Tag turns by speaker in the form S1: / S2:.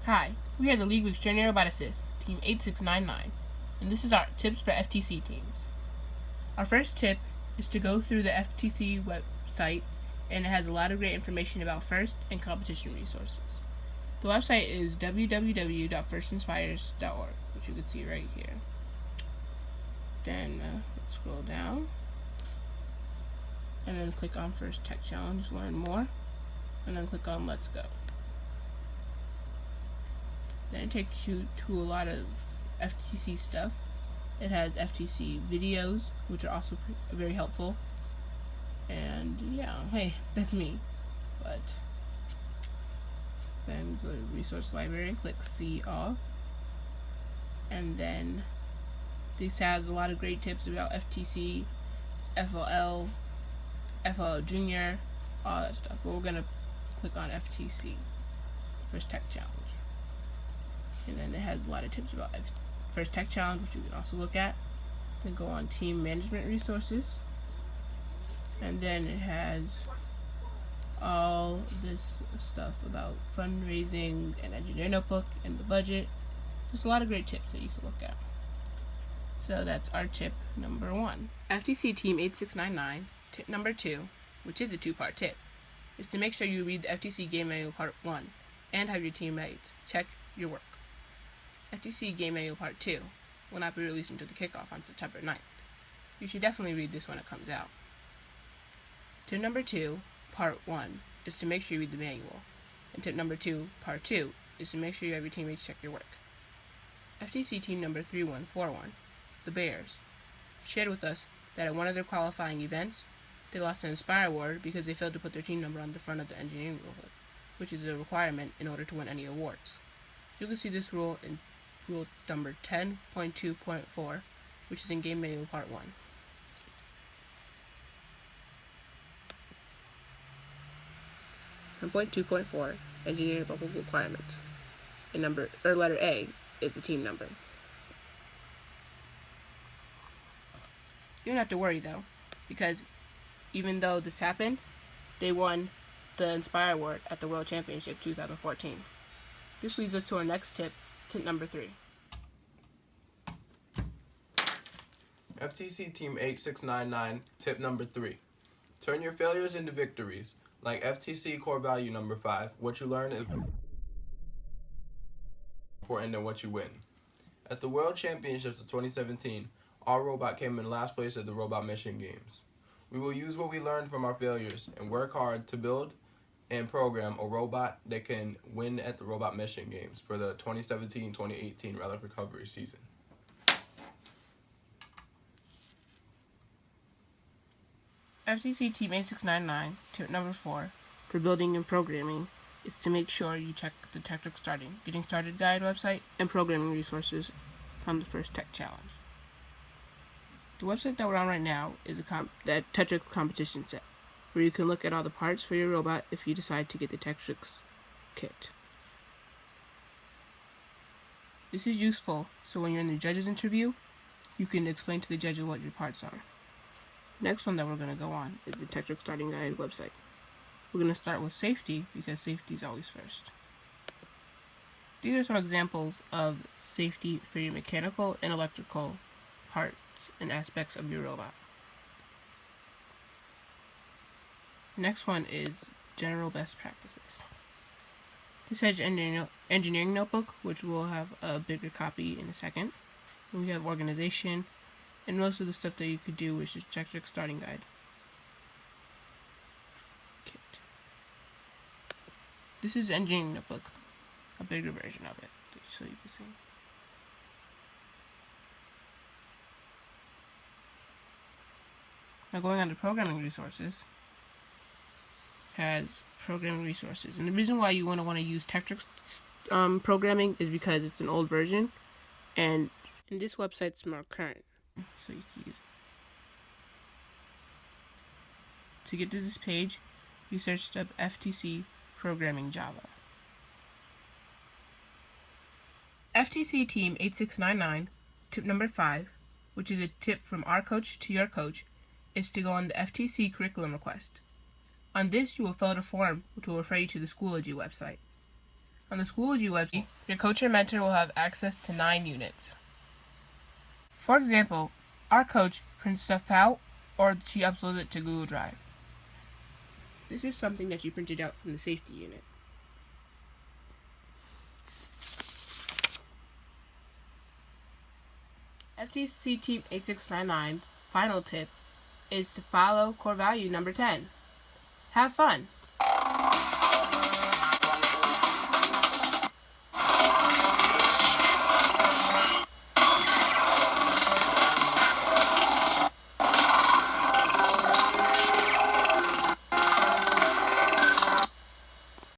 S1: Hi, we are the League of Extraordinary Roboticists, Team 8699, and this is our tips for FTC teams. Our first tip is to go through the FTC website, and it has a lot of great information about FIRST and competition resources. The website is www.firstinspires.org, which you can see right here. Then let's scroll down, and then click on First Tech Challenge, learn more, and then click on Let's Go. Then it takes you to a lot of FTC stuff. It has FTC videos, which are also very helpful. And yeah, hey, that's me. But then go to Resource Library, click See All. And then this has a lot of great tips about FTC, FLL, FLL Junior, all that stuff. But we're going to click on FTC, First Tech Challenge. And then it has a lot of tips about First Tech Challenge, which you can also look at. Then go on Team Management Resources. And then it has all this stuff about fundraising and engineer notebook and the budget. Just a lot of great tips that you can look at. So that's our tip number 1. FTC Team 8699, tip number 2, which is a 2-part tip, is to make sure you read the FTC Game Manual Part 1 and have your teammates check your work. FTC Game Manual Part 2 will not be released until the kickoff on September 9th. You should definitely read this when it comes out. Tip number 2, Part 1, is to make sure you read the manual. And tip number 2, Part 2, is to make sure you have your teammates check your work. FTC Team number 3141, the Bears, shared with us that at one of their qualifying events, they lost an Inspire Award because they failed to put their team number on the front of the engineering rule book, which is a requirement in order to win any awards. You can see this rule in Rule number 10.2.4, which is in Game Manual Part 1. And 2.4, Engineering Book Requirements. And letter A is the team number. You don't have to worry though, because even though this happened, they won the Inspire Award at the World Championship 2014. This leads us to our next tip, tip number 3.
S2: FTC Team 8699, tip number 3. Turn your failures into victories. Like FTC core value number 5, what you learn is more important than what you win. At the World Championships of 2017, our robot came in last place at the Robot Mission Games. We will use what we learned from our failures and work hard to build and program a robot that can win at the Robot Mission Games for the 2017-2018 Relic Recovery season.
S1: FTC Team 8699, tip number 4, for building and programming, is to make sure you check the Getting Started Guide website and programming resources from the First Tech Challenge. The website that we're on right now is the Tetrix competition set, where you can look at all the parts for your robot if you decide to get the Tetrix kit. This is useful so when you're in the judge's interview, you can explain to the judges what your parts are. Next one that we're going to go on is the Tetrix Starting Guide website. We're going to start with safety because safety is always first. These are some examples of safety for your mechanical and electrical parts and aspects of your robot. Next one is general best practices. This has engineering notebook, which we'll have a bigger copy in a second. And we have organization, and most of the stuff that you could do, which is Tetrix Starting Guide. Kit. This is engineering notebook, a bigger version of it, so you can see. Now going on to programming resources, has programming resources. And the reason why you want to use Tetrix programming is because it's an old version, and this website's more current. So you can use it. To get to this page, you searched up FTC Programming Java. FTC Team 8699, tip number 5, which is a tip from our coach to your coach, is to go on the FTC curriculum request. On this, you will fill out a form which will refer you to the Schoology website. On the Schoology website, your coach or mentor will have access to 9 units. For example, our coach prints stuff out or she uploads it to Google Drive. This is something that she printed out from the safety unit. FTC Team 8699 final tip is to follow core value number 10. Have fun!